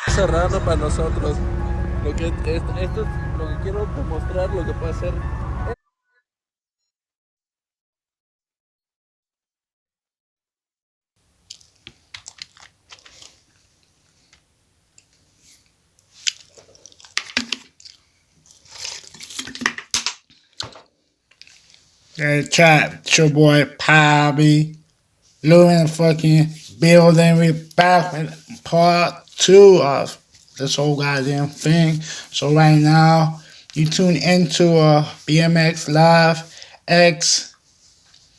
Cerrando para nosotros. Esto es lo que quiero demostrar, lo que puede hacer. Hey, chat, it's your boy Pobby. Lou in the fucking building. We back with part 2 of this whole goddamn thing. So right now, you tune into BMX Live X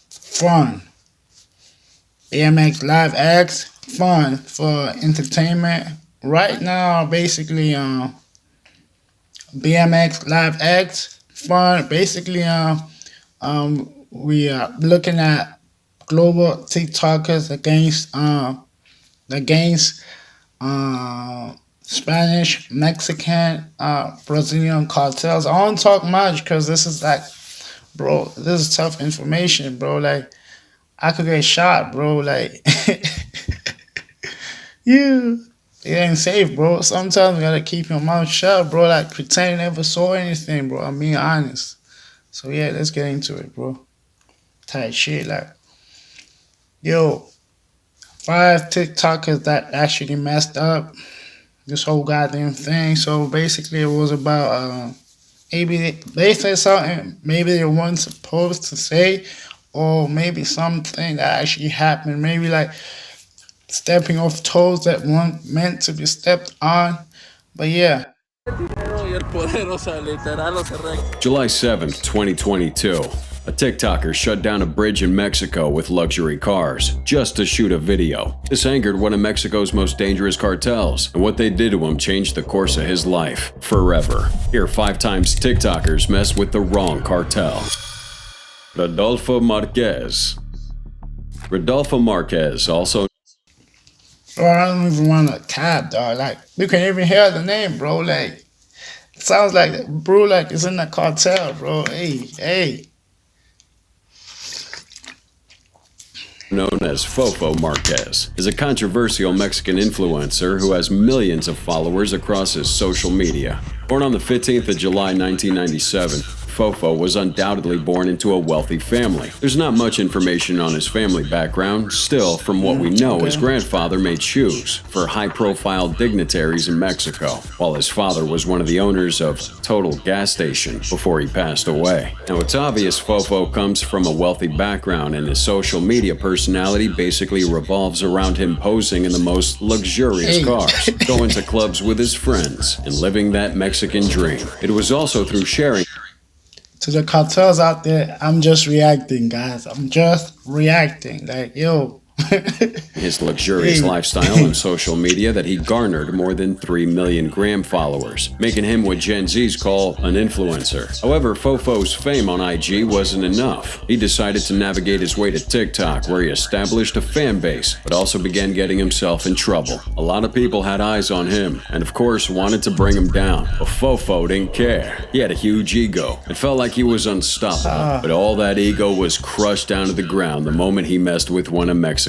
Fun. BMX Live X Fun for entertainment. Right now, basically, BMX Live X Fun. Basically, we are looking at global TikTokers against Spanish, Mexican, Brazilian cartels. I don't talk much because this is like, bro, this is tough information, bro. Like, I could get shot, bro. Like, you, it ain't safe, bro. Sometimes you gotta keep your mouth shut, bro. Like, pretend you never saw anything, bro. I'm being honest. So yeah, let's get into it, bro. Tight shit, like, yo, 5 TikTokers that actually messed up this whole goddamn thing. So basically, it was about maybe they said something maybe they weren't supposed to say, or maybe something that actually happened. Maybe like stepping off toes that weren't meant to be stepped on. But yeah. July 7th, 2022. A TikToker shut down a bridge in Mexico with luxury cars just to shoot a video. This angered one of Mexico's most dangerous cartels, and what they did to him changed the course of his life forever. Here, 5 times TikTokers mess with the wrong cartel. Rodolfo Marquez. Rodolfo Marquez, also. Bro, I don't even want to cap, dog. Like, you can even hear the name, bro. Like, it sounds like, bro, like it's in the cartel, bro. Hey. Known as Fofo Marquez, is a controversial Mexican influencer who has millions of followers across his social media. Born on the 15th of July 1997, Fofo was undoubtedly born into a wealthy family. There's not much information on his family background. Still, from what we know, his grandfather made shoes for high-profile dignitaries in Mexico, while his father was one of the owners of Total Gas Station before he passed away. Now, it's obvious Fofo comes from a wealthy background, and his social media personality basically revolves around him posing in the most luxurious cars, going to clubs with his friends, and living that Mexican dream. It was also through sharing. To the cartels out there, I'm just reacting, guys. I'm just reacting. Like, yo. His luxurious lifestyle on social media that he garnered more than 3 million gram followers, making him what Gen Zs call an influencer. However, Fofo's fame on IG wasn't enough. He decided to navigate his way to TikTok, where he established a fan base, but also began getting himself in trouble. A lot of people had eyes on him, and of course wanted to bring him down, but Fofo didn't care. He had a huge ego. It felt like he was unstoppable, but all that ego was crushed down to the ground the moment he messed with one of Mexico's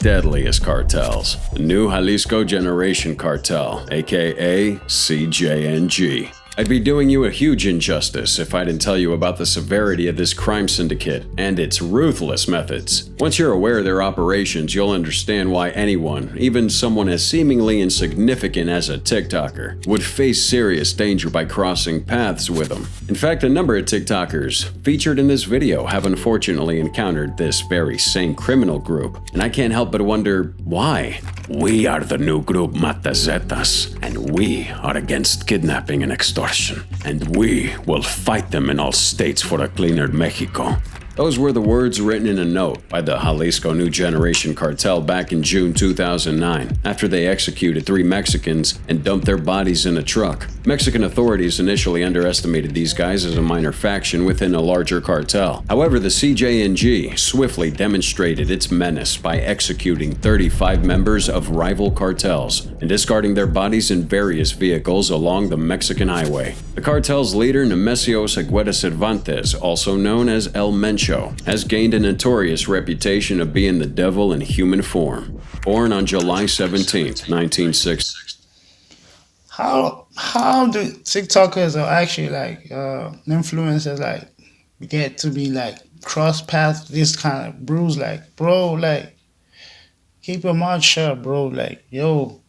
deadliest cartels, the new Jalisco Generation Cartel, aka CJNG. I'd be doing you a huge injustice if I didn't tell you about the severity of this crime syndicate and its ruthless methods. Once you're aware of their operations, you'll understand why anyone, even someone as seemingly insignificant as a TikToker, would face serious danger by crossing paths with them. In fact, a number of TikTokers featured in this video have unfortunately encountered this very same criminal group, and I can't help but wonder why. We are the new group Matazetas, and we are against kidnapping and extortion, and we will fight them in all states for a cleaner Mexico. Those were the words written in a note by the Jalisco New Generation Cartel back in June 2009, after they executed 3 Mexicans and dumped their bodies in a truck. Mexican authorities initially underestimated these guys as a minor faction within a larger cartel. However, the CJNG swiftly demonstrated its menace by executing 35 members of rival cartels and discarding their bodies in various vehicles along the Mexican highway. The cartel's leader, Nemesio Segueda Cervantes, also known as El Mencho, has gained a notorious reputation of being the devil in human form. Born on July 17, 1960. how do TikTokers or actually like influencers like get to be like cross paths this kind of bruise like bro like keep your mouth shut bro like yo.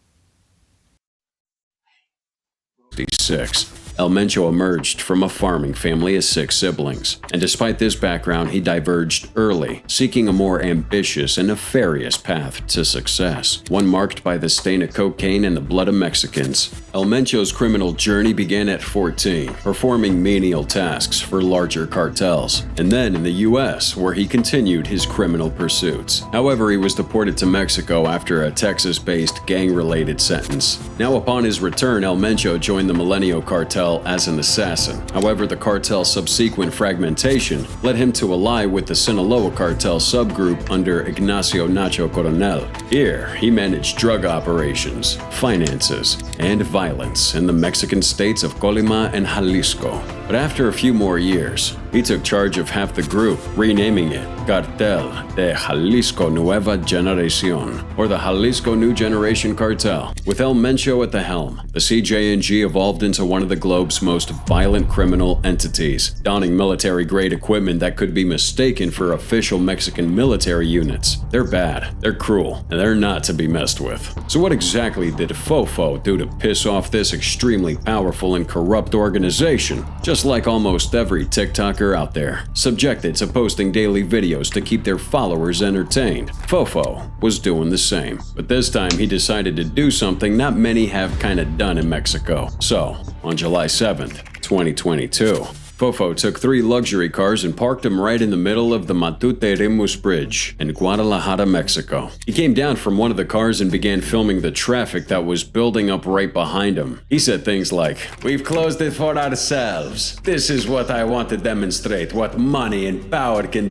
1966. El Mencho emerged from a farming family of 6 siblings, and despite this background, he diverged early, seeking a more ambitious and nefarious path to success, one marked by the stain of cocaine in the blood of Mexicans. El Mencho's criminal journey began at 14, performing menial tasks for larger cartels, and then in the US, where he continued his criminal pursuits. However, he was deported to Mexico after a Texas-based gang-related sentence. Now upon his return, El Mencho joined the Milenio cartel as an assassin. However, the cartel's subsequent fragmentation led him to ally with the Sinaloa cartel subgroup under Ignacio Nacho Coronel. Here, he managed drug operations, finances, and violence in the Mexican states of Colima and Jalisco. But after a few more years, he took charge of half the group, renaming it Cartel de Jalisco Nueva Generación, or the Jalisco New Generation Cartel. With El Mencho at the helm, the CJNG evolved into one of the globe's most violent criminal entities, donning military-grade equipment that could be mistaken for official Mexican military units. They're bad, they're cruel, and they're not to be messed with. So what exactly did Fofo do to piss off this extremely powerful and corrupt organization? Just like almost every TikToker out there, subjected to posting daily videos to keep their followers entertained, Fofo was doing the same. But this time he decided to do something not many have kinda done in Mexico. So, on July 7th, 2022, Fofo took 3 luxury cars and parked them right in the middle of the Matute Remus Bridge in Guadalajara, Mexico. He came down from one of the cars and began filming the traffic that was building up right behind him. He said things like, "We've closed it for ourselves. This is what I want to demonstrate, what money and power can."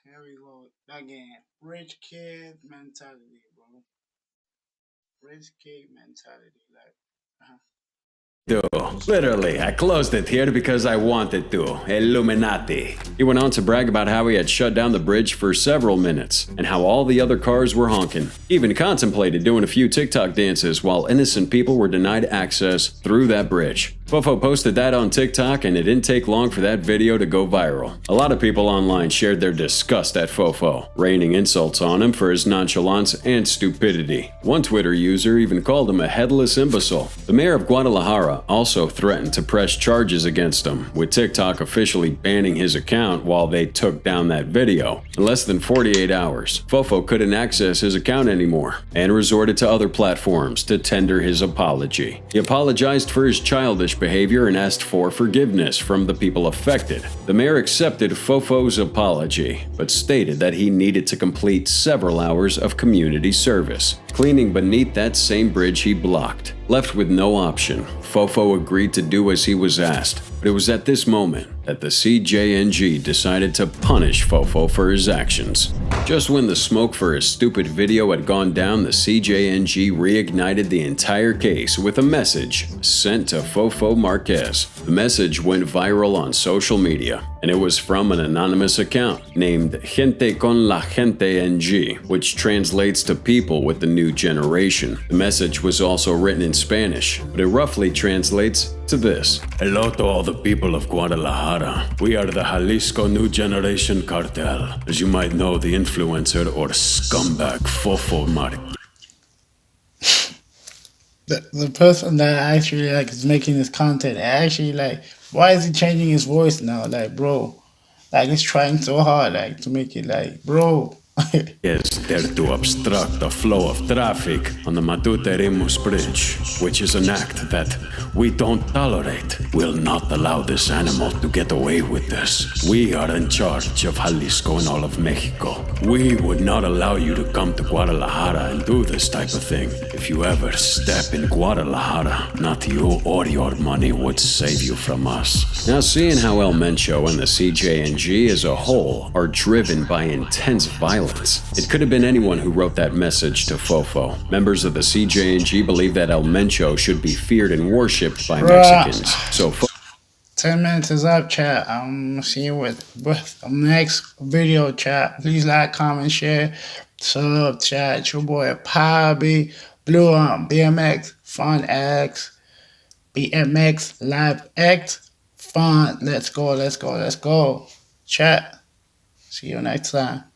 Here we go again. Rich kid mentality, bro. Rich kid mentality, like. Do. Literally, I closed it here because I wanted to. Illuminati. He went on to brag about how he had shut down the bridge for several minutes, and how all the other cars were honking. He even contemplated doing a few TikTok dances while innocent people were denied access through that bridge. Fofo posted that on TikTok, and it didn't take long for that video to go viral. A lot of people online shared their disgust at Fofo, raining insults on him for his nonchalance and stupidity. One Twitter user even called him a headless imbecile. The mayor of Guadalajara also threatened to press charges against him, with TikTok officially banning his account while they took down that video. In less than 48 hours, Fofo couldn't access his account anymore, and resorted to other platforms to tender his apology. He apologized for his childish behavior and asked for forgiveness from the people affected. The mayor accepted Fofo's apology, but stated that he needed to complete several hours of community service, cleaning beneath that same bridge he blocked. Left with no option, Fofo agreed to do as he was asked. But it was at this moment that the CJNG decided to punish Fofo for his actions. Just when the smoke for his stupid video had gone down, the CJNG reignited the entire case with a message sent to Fofo Marquez. The message went viral on social media, and it was from an anonymous account named Gente con la Gente NG, which translates to people with the new generation. The message was also written in Spanish, but it roughly translates to this. Hello to all the people of Guadalajara. We are the Jalisco New Generation Cartel. As you might know, the influencer or scumbag Fofo Marquez. The person that actually like is making this content actually like why is he changing his voice now? Like bro, like he's trying so hard like to make it like bro. Is there to obstruct the flow of traffic on the Matute Remus Bridge, which is an act that we don't tolerate. We'll not allow this animal to get away with this. We are in charge of Jalisco and all of Mexico. We would not allow you to come to Guadalajara and do this type of thing. If you ever step in Guadalajara, not you or your money would save you from us. Now, seeing how El Mencho and the CJNG as a whole are driven by intense violence, it could have been anyone who wrote that message to Fofo. Members of the CJNG believe that El Mencho should be feared and worshipped by Mexicans. So 10 minutes is up, chat. See you with the next video, chat. Please like, comment, share. Sub, chat. It's your boy Poppy. Blue BMX, Fun X, BMX Live X, Fun. Let's go, let's go, let's go. Chat. See you next time.